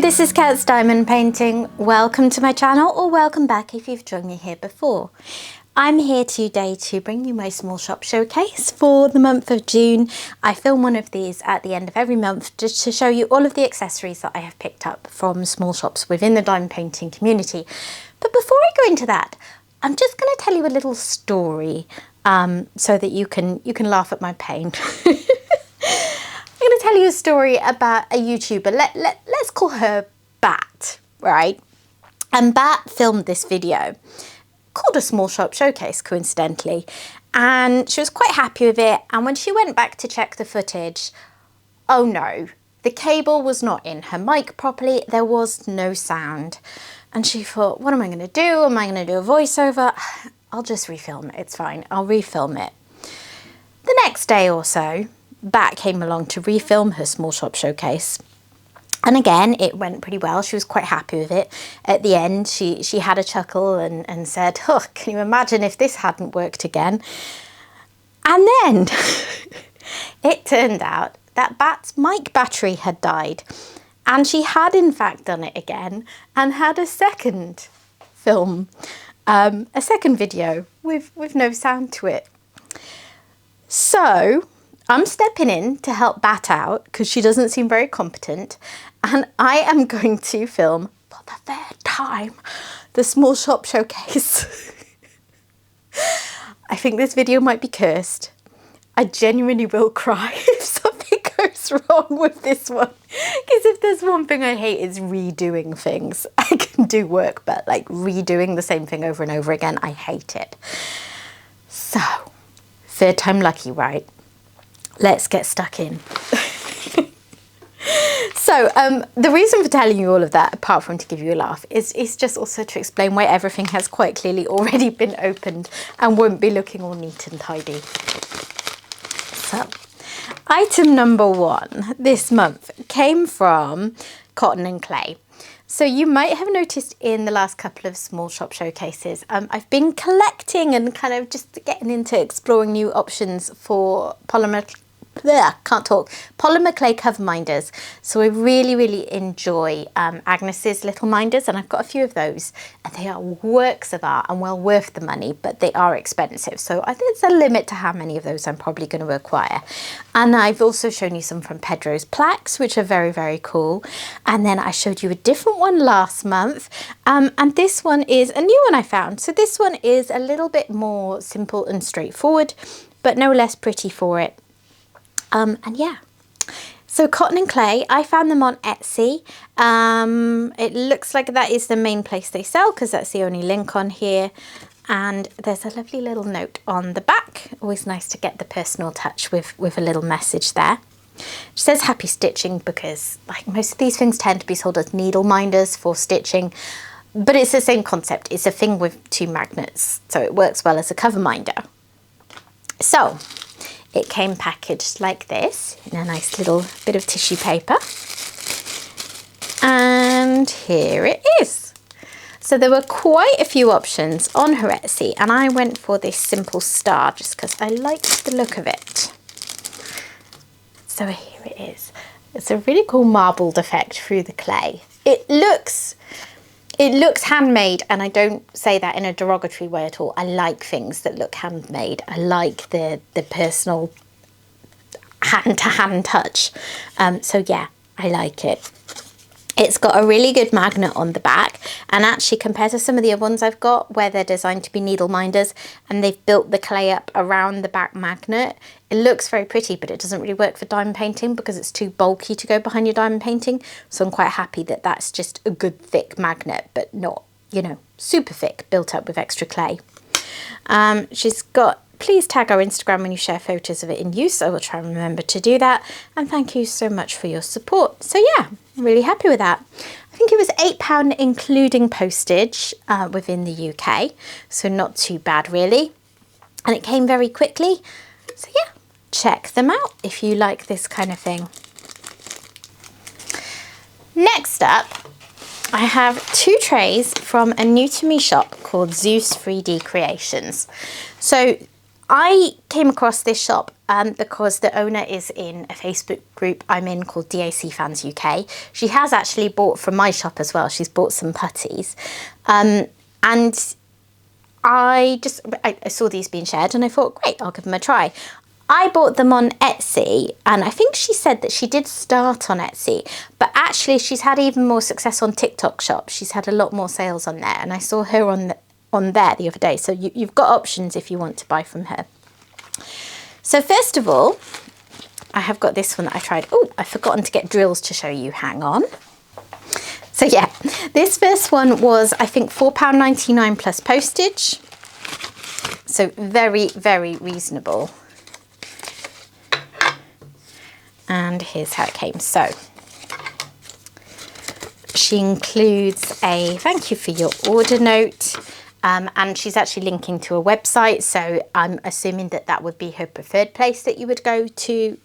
this is Cats Diamond Painting. Welcome to my channel, or welcome back if you've joined me here before. I'm here today to bring you my small shop showcase for the month of June. I film one of these at the end of every month just to show you all of the accessories that I have picked up from small shops within the diamond painting community. But before I go into that, I'm just going to tell you a little story so that you can laugh at my pain. I'm going to tell you a story about a YouTuber. Let's call her Bat, right? And Bat filmed this video called a small shop showcase, coincidentally, and she was quite happy with it. And when she went back to check the footage, oh no, the cable was not in her mic properly. There was no sound. And she thought, what am I going to do? Am I going to do a voiceover? I'll just refilm it. It's fine. I'll refilm it. The next day or so, Bat came along to refilm her small shop showcase. And again, it went pretty well. She was quite happy with it. At the end, she had a chuckle and said, oh, can you imagine if this hadn't worked again? And then it turned out that Bat's mic battery had died. And she had in fact done it again and had a second film, a second video with no sound to it. So I'm stepping in to help Bat out because she doesn't seem very competent, and I am going to film for the third time the small shop showcase. I think this video might be cursed. I genuinely will cry if something goes wrong with this one, because if there's one thing I hate, it's redoing things. I can do work, but like redoing the same thing over and over again, I hate it. So, third time lucky, right? Let's get stuck in. So the reason for telling you all of that, apart from to give you a laugh, is just also to explain why everything has quite clearly already been opened and won't be looking all neat and tidy. So, item number one this month came from Cotton and Clay. So you might have noticed in the last couple of small shop showcases, I've been collecting and kind of just getting into exploring new options for polymer clay cover minders. So I really enjoy Agnes's little minders, and I've got a few of those, and they are works of art and well worth the money, but they are expensive. So I think there's a limit to how many of those I'm probably going to acquire. And I've also shown you some from Pedro's plaques, which are very cool. And then I showed you a different one last month, and this one is a new one I found. So this one is a little bit more simple and straightforward, but no less pretty for it. And yeah, so Cotton and Clay, I found them on Etsy. It looks like that is the main place they sell, because that's the only link on here. And there's a lovely little note on the back. Always nice to get the personal touch with a little message there. It says happy stitching, because like most of these things tend to be sold as needle minders for stitching, but it's the same concept. It's a thing with two magnets, so it works well as a cover minder. So it came packaged like this in a nice little bit of tissue paper. And here it is. So there were quite a few options on her Etsy, and I went for this simple star just because I liked the look of it. So here it is. It's a really cool marbled effect through the clay. It looks handmade, and I don't say that in a derogatory way at all. I like things that look handmade. I like the personal hand-to-hand touch. So yeah, I like it. It's got a really good magnet on the back, and actually compared to some of the other ones I've got where they're designed to be needle minders and they've built the clay up around the back magnet, it looks very pretty, but it doesn't really work for diamond painting because it's too bulky to go behind your diamond painting. So I'm quite happy that that's just a good thick magnet, but not, you know, super thick, built up with extra clay. She's got, please tag our Instagram when you share photos of it in use. I will try and remember to do that. And thank you so much for your support. So yeah, I'm really happy with that. I think it was £8 including postage within the UK. So not too bad really. And it came very quickly. So yeah, check them out if you like this kind of thing. Next up, I have two trays from a new to me shop called Zeus3DCreations. So I came across this shop because the owner is in a Facebook group I'm in called DAC Fans UK. She has actually bought from my shop as well. She's bought some putties. And I saw these being shared and I thought, great, I'll give them a try. I bought them on Etsy, and I think she said that she did start on Etsy, but actually she's had even more success on TikTok shop. She's had a lot more sales on there, and I saw her on there the other day. So you've got options if you want to buy from her. So first of all, I have got this one that I tried. Oh, I've forgotten to get drills to show you. Hang on. So yeah, this first one was, I think, £4.99 plus postage. So very, very reasonable. And here's how it came. So she includes a thank you for your order note, and she's actually linking to a website, so I'm assuming that that would be her preferred place that you would go to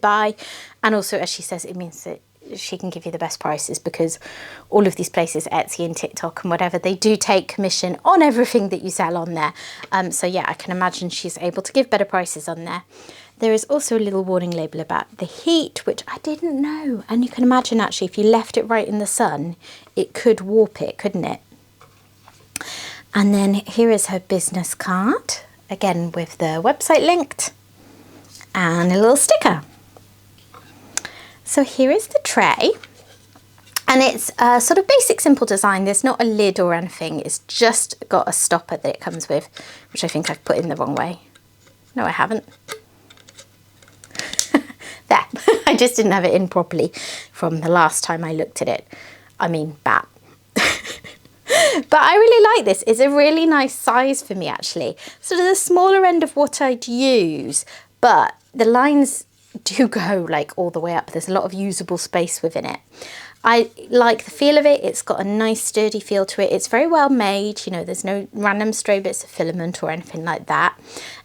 buy. And also, as she says, it means that she can give you the best prices, because all of these places, Etsy and TikTok and whatever, they do take commission on everything that you sell on there. So yeah, I can imagine she's able to give better prices on there. There is also a little warning label about the heat, which I didn't know. And you can imagine, actually, if you left it right in the sun, it could warp it, couldn't it? And then here is her business card, again with the website linked, and a little sticker. So here is the tray. And it's a sort of basic, simple design. There's not a lid or anything. It's just got a stopper that it comes with, which I think I've put in the wrong way. No, I haven't. There, I just didn't have it in properly from the last time I looked at it. I mean, bat. But I really like this. It's a really nice size for me, actually. Sort of the smaller end of what I'd use, but the lines do go like all the way up. There's a lot of usable space within it. I like the feel of it. It's got a nice sturdy feel to it. It's very well made. You know, there's no random stray bits of filament or anything like that.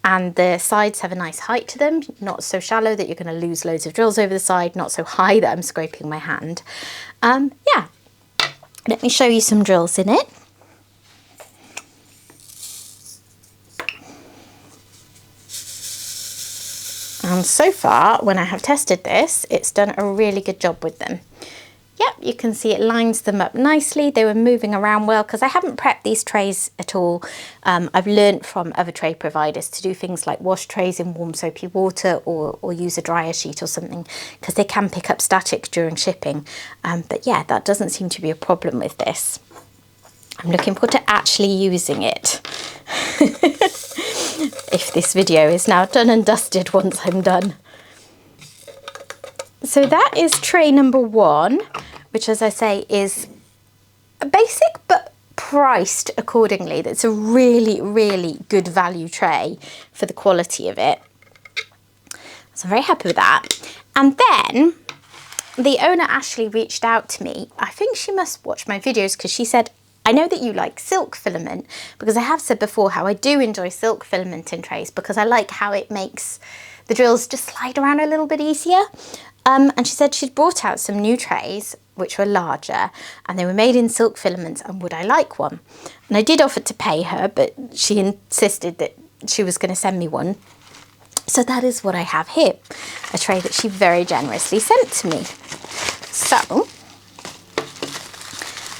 And the sides have a nice height to them, not so shallow that you're going to lose loads of drills over the side, not so high that I'm scraping my hand. Yeah, let me show you some drills in it. And so far, when I have tested this, it's done a really good job with them. Yep, you can see it lines them up nicely. They were moving around well, because I haven't prepped these trays at all. I've learnt from other tray providers to do things like wash trays in warm soapy water, or use a dryer sheet or something, because they can pick up static during shipping. But yeah, that doesn't seem to be a problem with this. I'm looking forward to actually using it. If this video is now done and dusted once I'm done. So that is tray number 1, which, as I say, is basic but priced accordingly. That's a really, really good value tray for the quality of it. So I'm very happy with that. And then the owner actually reached out to me. I think she must watch my videos, because she said, I know that you like silk filament, because I have said before how I do enjoy silk filament in trays, because I like how it makes the drills just slide around a little bit easier. And she said she'd brought out some new trays, which were larger, and they were made in silk filaments, and would I like one? And I did offer to pay her, but she insisted that she was going to send me one. So that is what I have here, a tray that she very generously sent to me. So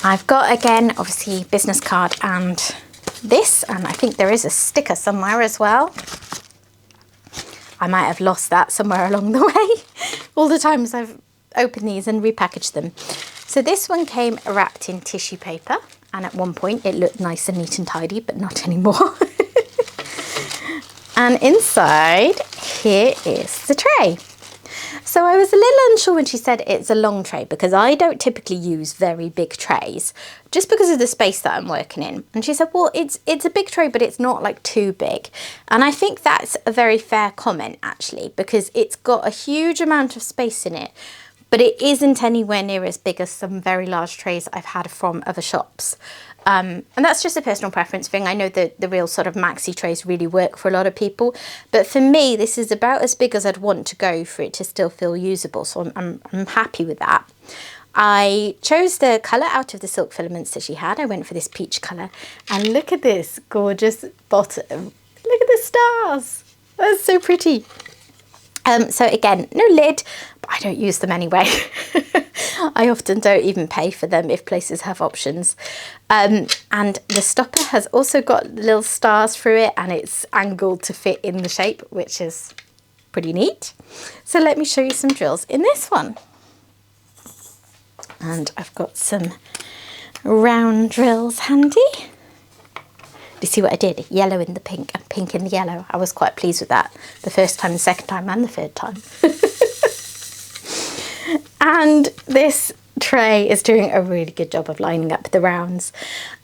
I've got, again, obviously, business card and this, and I think there is a sticker somewhere as well. I might have lost that somewhere along the way, all the times I've opened these and repackaged them. So this one came wrapped in tissue paper, and at one point it looked nice and neat and tidy, but not anymore. And inside, here is the tray. So I was a little unsure when she said it's a long tray, because I don't typically use very big trays, just because of the space that I'm working in. And she said, well, it's a big tray, but it's not like too big. And I think that's a very fair comment, actually, because it's got a huge amount of space in it, but it isn't anywhere near as big as some very large trays I've had from other shops. And that's just a personal preference thing. I know that the real sort of maxi trays really work for a lot of people, but for me, this is about as big as I'd want to go for it to still feel usable. So I'm happy with that. I chose the colour out of the silk filaments that she had. I went for this peach colour, and look at this gorgeous bottom. Look at the stars. That's so pretty. So again, no lid, but I don't use them anyway. I often don't even pay for them if places have options. And the stopper has also got little stars through it, and it's angled to fit in the shape, which is pretty neat. So let me show you some drills in this one. And I've got some round drills handy. Do you see what I did? Yellow in the pink and pink in the yellow. I was quite pleased with that. The first time, the second time and the third time. And this tray is doing a really good job of lining up the rounds.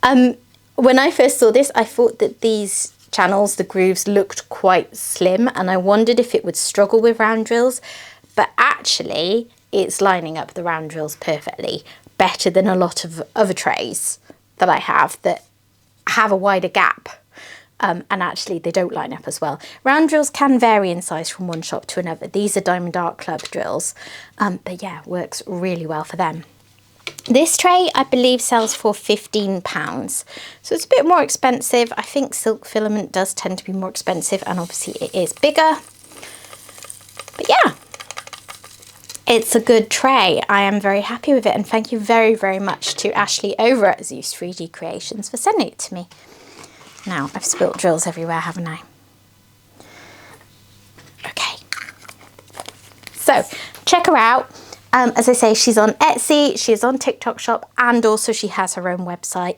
When I first saw this, I thought that these channels, the grooves, looked quite slim, and I wondered if it would struggle with round drills, but actually it's lining up the round drills perfectly, better than a lot of other trays that I have that have a wider gap, and actually they don't line up as well. Round drills can vary in size from one shop to another. These are Diamond Art Club drills, but yeah, works really well for them. This tray I believe sells for £15, so it's a bit more expensive. I think silk filament does tend to be more expensive, and obviously it is bigger, but yeah, it's a good tray. I am very happy with it, and thank you very, very much to Ashley over at Zeus3DCreations for sending it to me. Now, I've spilt drills everywhere, haven't I? Okay. So, check her out. As I say, she's on Etsy, she's on TikTok Shop, and also she has her own website.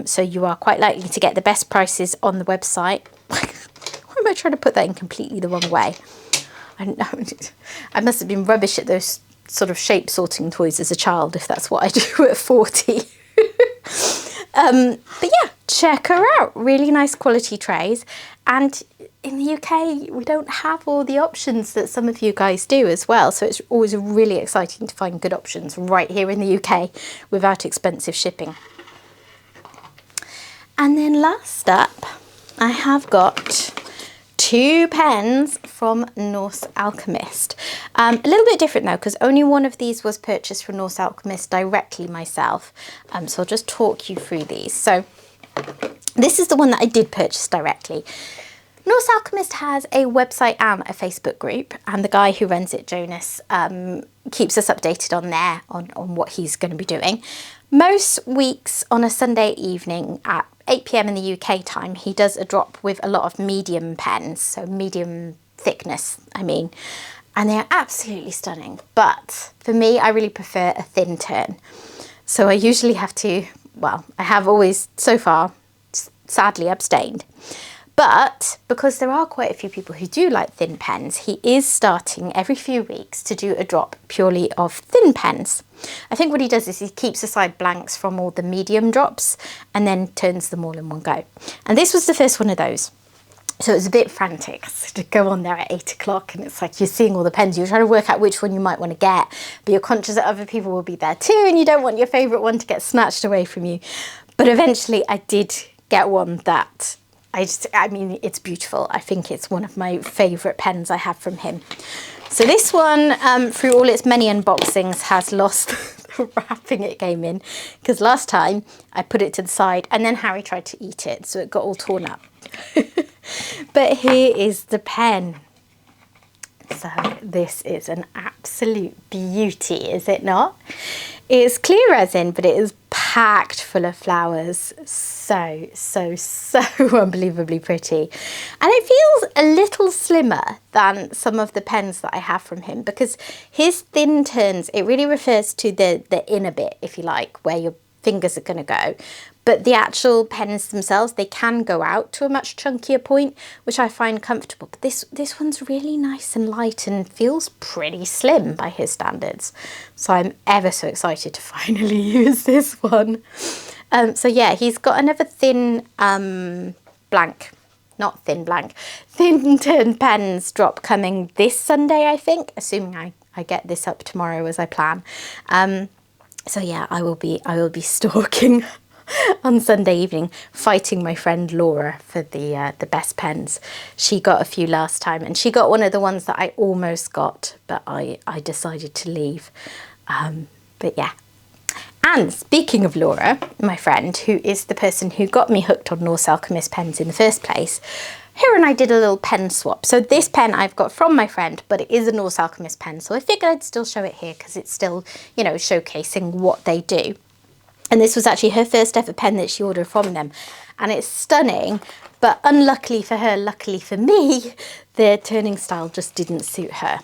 So you are quite likely to get the best prices on the website. Why am I trying to put that in completely the wrong way? I don't know. I must have been rubbish at those sort of shape sorting toys as a child, if that's what I do at 40. But yeah, check her out. Really nice quality trays. And in the UK, we don't have all the options that some of you guys do as well. So it's always really exciting to find good options right here in the UK without expensive shipping. And then last up, I have got 2 pens from Norse Alchemist. A little bit different though, because only one of these was purchased from Norse Alchemist directly myself. So I'll just talk you through these. So this is the one that I did purchase directly. Norse Alchemist has a website and a Facebook group, and the guy who runs it, Jonas, keeps us updated on there on what he's going to be doing. Most weeks on a Sunday evening at 8 PM in the UK time, he does a drop with a lot of medium pens, so medium thickness, I mean, and they are absolutely stunning. But for me, I really prefer a thin turn. So I usually have to, well, I have always so far sadly abstained. But because there are quite a few people who do like thin pens, he is starting every few weeks to do a drop purely of thin pens. I think what he does is he keeps aside blanks from all the medium drops and then turns them all in one go. And this was the first one of those. So it was a bit frantic to go on there at 8 o'clock, and it's like you're seeing all the pens, you're trying to work out which one you might want to get, but you're conscious that other people will be there too, and you don't want your favourite one to get snatched away from you. But eventually I did get one that I mean, it's beautiful. I think it's one of my favourite pens I have from him. So this one, through all its many unboxings, has lost the wrapping it came in, because last time I put it to the side and then Harry tried to eat it, so it got all torn up. But here is the pen. So this is an absolute beauty, is it not? It's clear resin, but it is packed full of flowers. So unbelievably pretty. And it feels a little slimmer than some of the pens that I have from him, because his thin turns, it really refers to the inner bit, if you like, where your fingers are going to go. But the actual pens themselves, they can go out to a much chunkier point, which I find comfortable. But this one's really nice and light and feels pretty slim by his standards. So I'm ever so excited to finally use this one. So yeah, he's got another thin blank, not thin blank, thin turn pens drop coming this Sunday, I think, assuming I get this up tomorrow as I plan. So yeah, I will be stalking on Sunday evening, fighting my friend Laura for the best pens. She got a few last time, and she got one of the ones that I almost got, but I decided to leave. But yeah. And speaking of Laura, my friend, who is the person who got me hooked on Norse Alchemist pens in the first place, her and I did a little pen swap. So this pen I've got from my friend, but it is a Norse Alchemist pen. So I figured I'd still show it here because it's still, you know, showcasing what they do. And this was actually her first ever pen that she ordered from them. And it's stunning, but unluckily for her, luckily for me, the turning style just didn't suit her.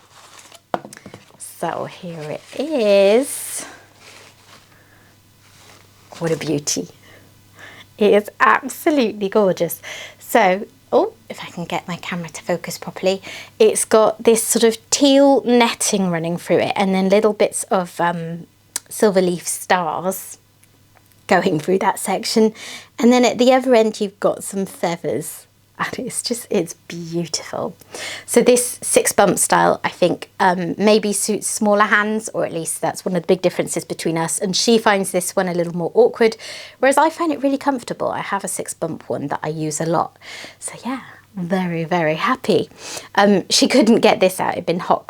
So here it is. What a beauty. It is absolutely gorgeous. So, oh, if I can get my camera to focus properly, it's got this sort of teal netting running through it and then little bits of silver leaf stars going through that section. And then at the other end, you've got some feathers. And it's beautiful. So this 6-bump style, I think, maybe suits smaller hands, or at least that's one of the big differences between us. And she finds this one a little more awkward, whereas I find it really comfortable. I have a 6-bump one that I use a lot. So yeah, very, very happy. She couldn't get this out. It'd been hot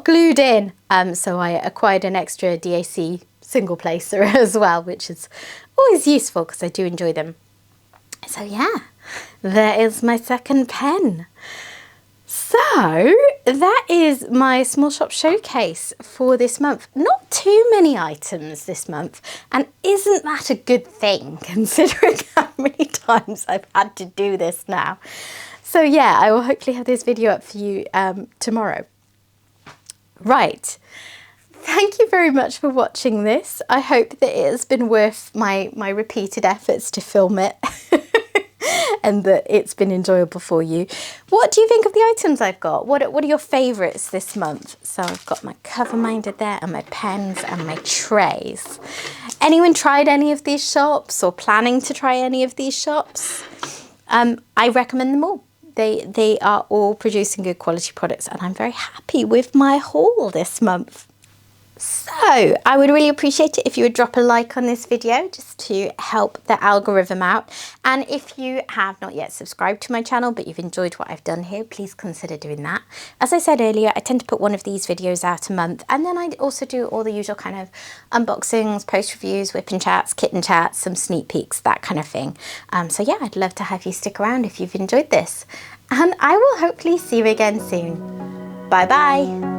glued in. So I acquired an extra DAC single placer as well, which is always useful because I do enjoy them. So yeah, there is my second pen. So that is my small shop showcase for this month. Not too many items this month, and isn't that a good thing considering how many times I've had to do this now? So yeah, I will hopefully have this video up for you tomorrow. Right. Thank you very much for watching this. I hope that it has been worth my repeated efforts to film it and that it's been enjoyable for you. What do you think of the items I've got? What are your favourites this month? So I've got my cover minder there and my pens and my trays. Anyone tried any of these shops or planning to try any of these shops? I recommend them all. They are all producing good quality products and I'm very happy with my haul this month. So I would really appreciate it if you would drop a like on this video just to help the algorithm out. And if you have not yet subscribed to my channel but you've enjoyed what I've done here, please consider doing that. As I said earlier, I tend to put one of these videos out a month, and then I also do all the usual kind of unboxings, post reviews, whipping chats, kitten chats, some sneak peeks, that kind of thing. So yeah, I'd love to have you stick around if you've enjoyed this. And I will hopefully see you again soon. Bye bye.